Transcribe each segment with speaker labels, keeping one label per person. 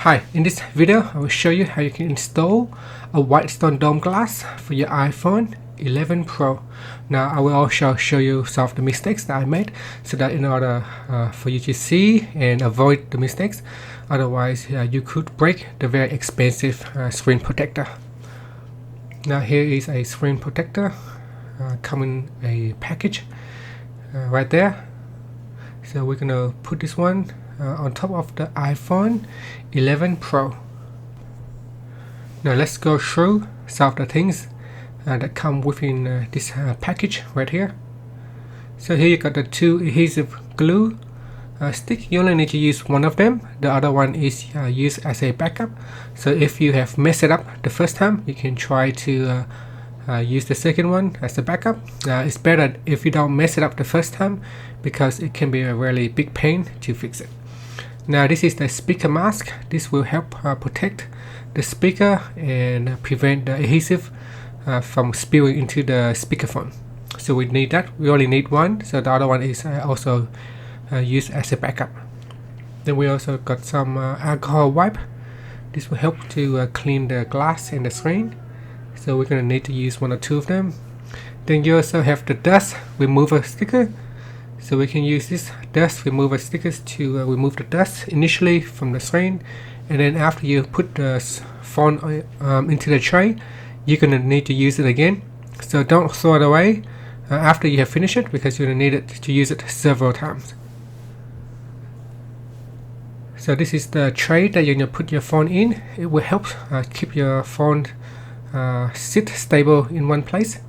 Speaker 1: Hi, in this video I will show you how you can install a Whitestone Dome Glass for your iPhone 11 Pro. Now I will also show you some of the mistakes that I made so that in order for you to see and avoid the mistakes, otherwise you could break the very expensive screen protector. Now here is a screen protector coming in a package right there. So we're gonna put this one on top of the iPhone 11 Pro. Now let's go through some of the things that come within this package right here. So here you got the two adhesive glue stick. You only need to use one of them. The other one is used as a backup. So if you have messed it up the first time, you can try to use the second one as a backup. It's better if you don't mess it up the first time because it can be a really big pain to fix it. Now this is the speaker mask. This will help protect the speaker and prevent the adhesive from spilling into the speakerphone. So we need that. We only need one, so the other one is also used as a backup. Then we also got some alcohol wipe. This will help to clean the glass and the screen. So we're going to need to use one or two of them. Then you also have the dust remover sticker. So we can use this dust remover stickers to remove the dust initially from the screen, and then after you put the phone into the tray, you're going to need to use it again. So don't throw it away after you have finished it, because you're going to need it to use it several times. So this is the tray that you're going to put your phone in. It will help keep your phone sit stable in one place.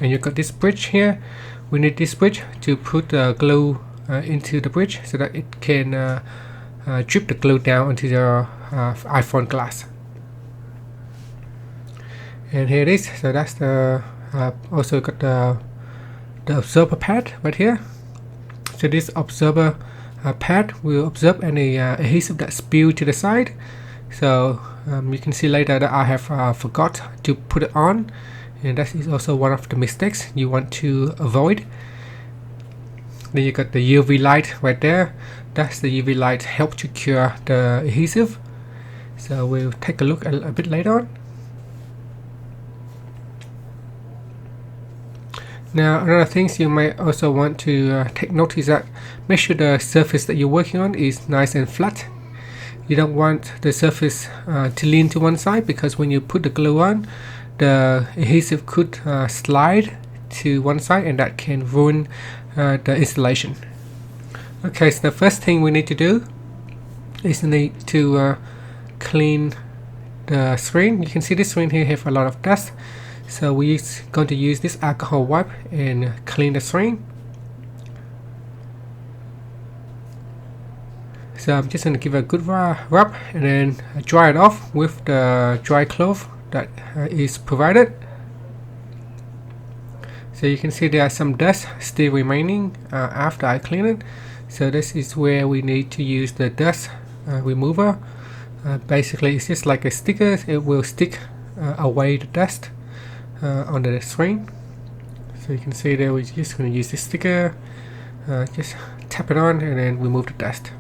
Speaker 1: And you've got this bridge here. We need this bridge to put the glue into the bridge so that it can drip the glue down onto your iPhone glass. And here it is. So that's the also got the absorber pad right here. So this absorber pad will absorb any adhesive that spill to the side. So you can see later that I have forgot to put it on, and that is also one of the mistakes you want to avoid. Then you got the UV light right there. That's the UV light help to cure the adhesive. So we'll take a look a bit later on. Now another things you might also want to take note is that make sure the surface that you're working on is nice and flat. You don't want the surface to lean to one side, because when you put the glue on, the adhesive could slide to one side, and that can ruin the installation. Okay, so the first thing we need to do is need to clean the screen. You can see this screen here have a lot of dust, so we're going to use this alcohol wipe and clean the screen. So I'm just going to give it a good rub and then dry it off with the dry cloth that is provided. So you can see there are some dust still remaining after I clean it. So this is where we need to use the dust remover. Basically it's just like a sticker. It will stick away the dust on the screen. So you can see there we're just going to use this sticker, just tap it on and then remove the dust.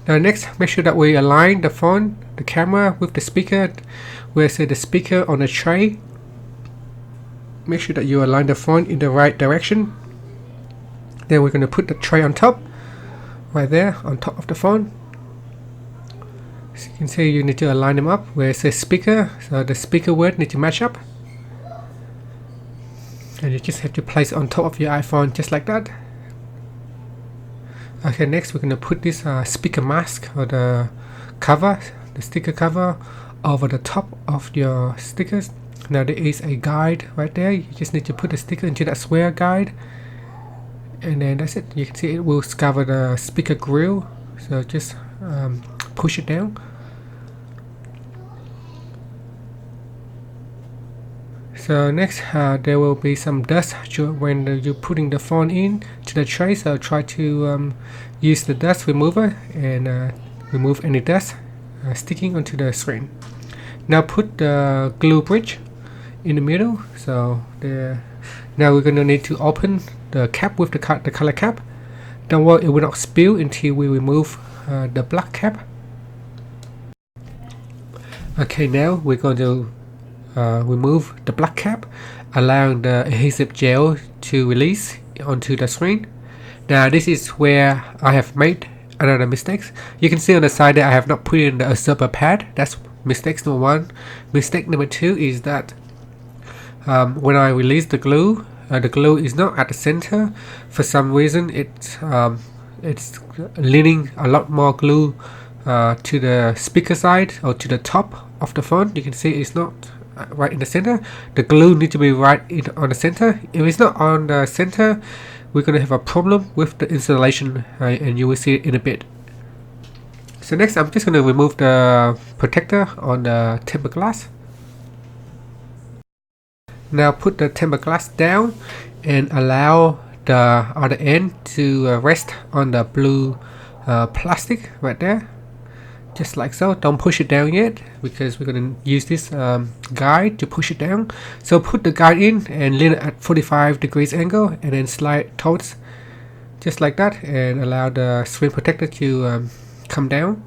Speaker 1: Now next, make sure that we align the phone, the camera with the speaker. Where say the speaker on the tray, make sure that you align the phone in the right direction. Then we're going to put the tray on top, right there on top of the phone. So you can see you need to align them up where it says speaker, so the speaker word need to match up. And you just have to place it on top of your iPhone just like that. Okay, next we're going to put this speaker mask, or the cover, the sticker cover, over the top of your stickers. Now there is a guide right there. You just need to put the sticker into that square guide, and then that's it. You can see it will cover the speaker grill, so just push it down. So next, there will be some dust when you're putting the phone in to the tray. So try to use the dust remover and remove any dust sticking onto the screen. Now put the glue bridge in the middle. So now we're going to need to open the cap with the color cap. Don't worry, it will not spill until we remove the black cap. Okay, now we're going to remove the black cap, allowing the adhesive gel to release onto the screen. Now this is where I have made another mistakes. You can see on the side that I have not put in the absorber pad. That's mistake number one. Mistake number two is that when I release the glue is not at the center. For some reason it's leaning a lot more glue to the speaker side or to the top of the phone. You can see it's not right in the center. The glue needs to be right on the center. If it's not on the center, we're going to have a problem with the installation, and you will see it in a bit. So next I'm just going to remove the protector on the tempered glass. Now put the tempered glass down and allow the other end to rest on the blue plastic right there, just like so. Don't push it down yet because we're going to use this guide to push it down. So put the guide in and lean it at 45 degrees angle and then slide towards, just like that, and allow the screen protector to come down.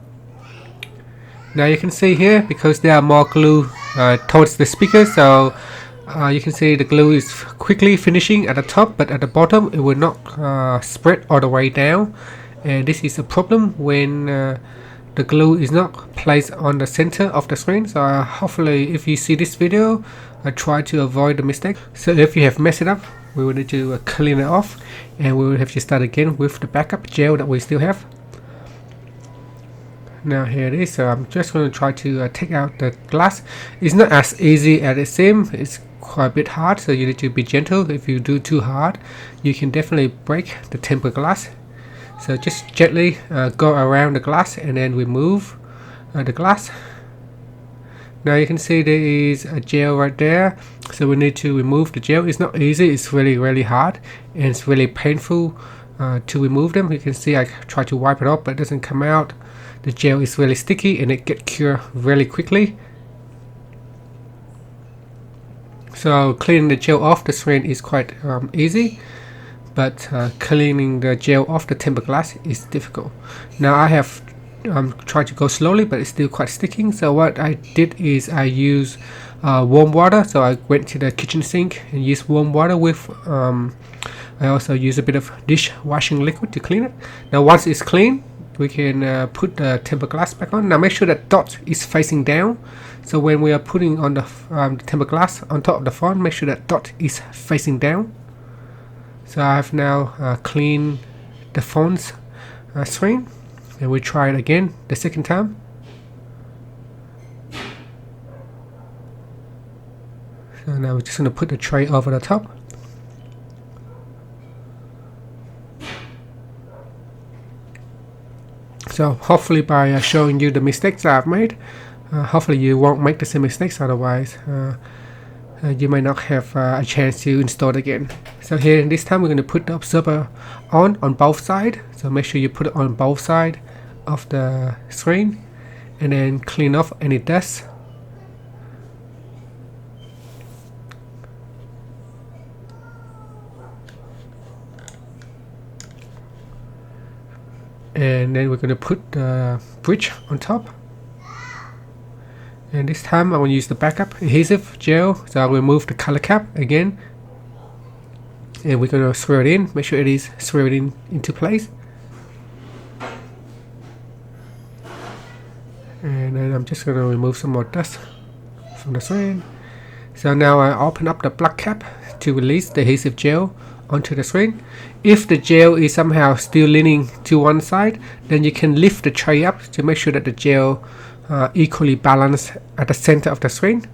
Speaker 1: Now you can see here, because there are more glue towards the speaker, so you can see the glue is quickly finishing at the top, but at the bottom it will not spread all the way down, and this is a problem when the glue is not placed on the center of the screen. So hopefully if you see this video, try to avoid the mistake. So if you have messed it up, we will need to clean it off, and we will have to start again with the backup gel that we still have. Now here it is. So I'm just going to try to take out the glass. It's not as easy as it seems. It's quite a bit hard, so you need to be gentle. If you do too hard, you can definitely break the tempered glass. So just gently go around the glass and then remove the glass. Now you can see there is a gel right there, so we need to remove the gel. It's not easy, it's really hard, and it's really painful to remove them. You can see I try to wipe it off, but it doesn't come out. The gel is really sticky and it gets cured really quickly. So cleaning the gel off the screen is quite easy, but cleaning the gel off the tempered glass is difficult. Now I have tried to go slowly, but it's still quite sticking. So what I did is I used warm water. So I went to the kitchen sink and used warm water with I also use a bit of dishwashing liquid to clean it. Now once it's clean, we can put the tempered glass back on. Now make sure that dot is facing down. So when we are putting on the tempered glass on top of the phone, make sure that dot is facing down. So I have now cleaned the phone's screen, and we try it again the second time. So now we're just going to put the tray over the top. So hopefully by showing you the mistakes I've made, hopefully you won't make the same mistakes. Otherwise you may not have a chance to install it again. So here this time we're going to put the absorber on both sides. So make sure you put it on both sides of the screen and then clean off any dust. And then we're going to put the bridge on top. And this time I will use the backup adhesive gel. So I'll remove the color cap again, and we're going to screw it in. Make sure it is screwed into place. And then I'm just going to remove some more dust from the screen. So now I open up the black cap to release the adhesive gel onto the screen. If the gel is somehow still leaning to one side, then you can lift the tray up to make sure that the gel equally balanced at the center of the screen.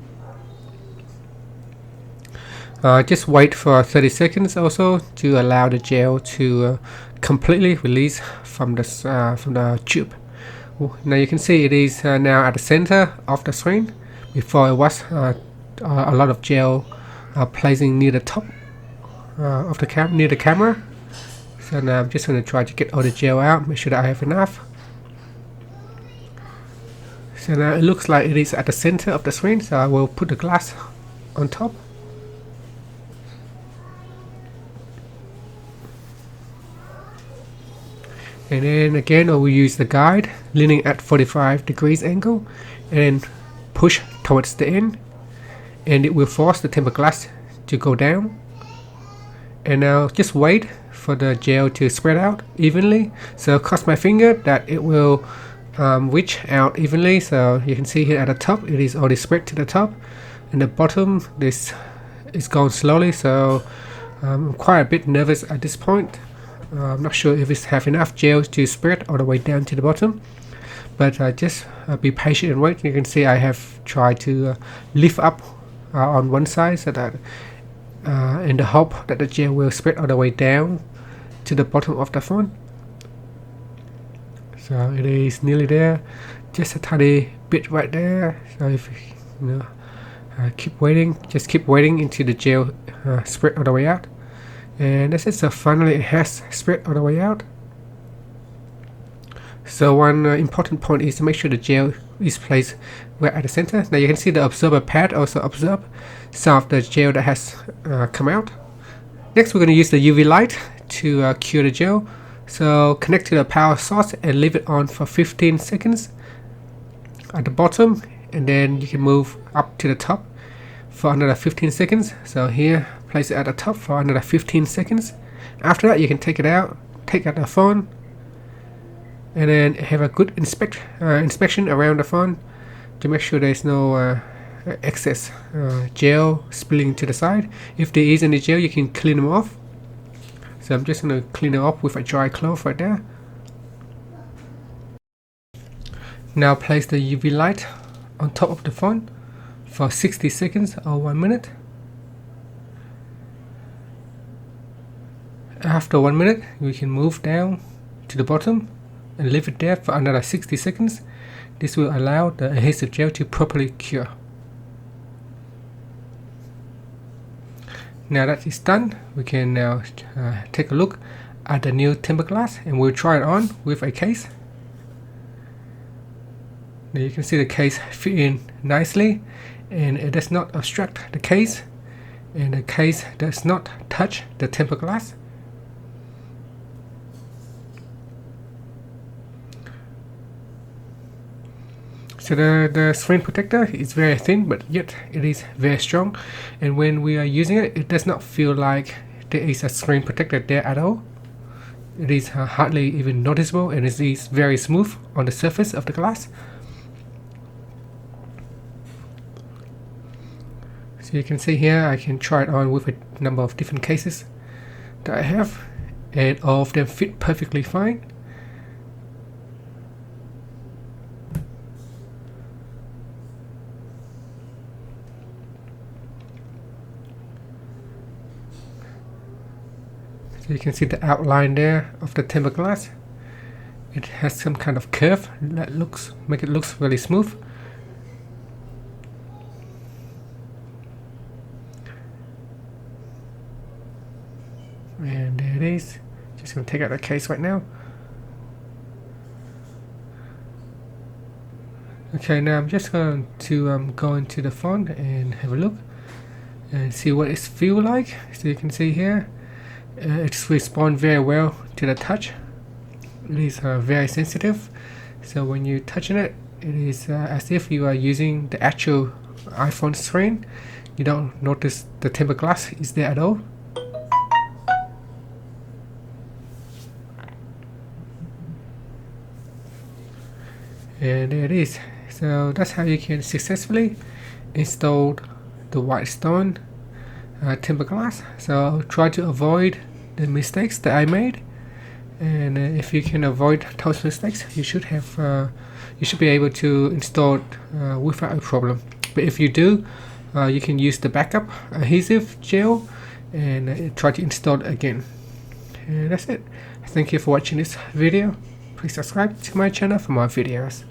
Speaker 1: Just wait for 30 seconds also to allow the gel to completely release from the tube. Now you can see it is now at the center of the screen. Before it was a lot of gel placing near the top of the near the camera. So now I'm just going to try to get all the gel out, make sure that I have enough. So now it looks like it is at the center of the screen, so I will put the glass on top. And then again I will use the guide leaning at 45 degrees angle, and push towards the end, and it will force the tempered glass to go down. And now just wait for the gel to spread out evenly. So cross my finger that it will reach out evenly. So you can see here at the top it is already spread to the top, and the bottom this is going slowly. So I'm quite a bit nervous at this point. I'm not sure if it's have enough gel to spread all the way down to the bottom, but just be patient and wait. You can see I have tried to lift up on one side so that in the hope that the gel will spread all the way down to the bottom of the phone. So it is nearly there, just a tiny bit right there. So if you know, keep waiting, just keep waiting until the gel spread all the way out. And that's it. So finally it has spread all the way out. So one important point is to make sure the gel is placed right at the center. Now you can see the absorber pad also absorb some of the gel that has come out. Next we're going to use the UV light to cure the gel. So connect to the power source and leave it on for 15 seconds at the bottom, and then you can move up to the top for another 15 seconds. So here, place it at the top for another 15 seconds. After that you can take it out, take out the phone, and then have a good inspection around the phone to make sure there's no excess gel spilling to the side. If there is any gel, you can clean them off. So I'm just going to clean it up with a dry cloth right there. Now place the UV light on top of the phone for 60 seconds or 1 minute. After 1 minute, we can move down to the bottom and leave it there for another 60 seconds. This will allow the adhesive gel to properly cure. Now that it's done, we can now take a look at the new tempered glass, and we'll try it on with a case. Now you can see the case fit in nicely, and it does not obstruct the case, and the case does not touch the tempered glass. So the screen protector is very thin, but yet it is very strong, and when we are using it, it does not feel like there is a screen protector there at all. It is hardly even noticeable, and it is very smooth on the surface of the glass. So you can see here I can try it on with a number of different cases that I have, and all of them fit perfectly fine. So you can see the outline there of the tempered glass. It has some kind of curve that make it looks really smooth. And there it is. Just going to take out the case right now. Okay, now I'm just going to go into the phone and have a look and see what it feels like. So you can see here, it's responds very well to the touch. It is very sensitive, so when you're touching it, it is as if you are using the actual iPhone screen. You don't notice the tempered glass is there at all. And there it is. So that's how you can successfully install the Whitestone tempered glass. So try to avoid the mistakes that I made, and if you can avoid those mistakes, you should be able to install it without a problem. But if you do, you can use the backup adhesive gel and try to install it again. And that's it. Thank you for watching this video. Please subscribe to my channel for more videos.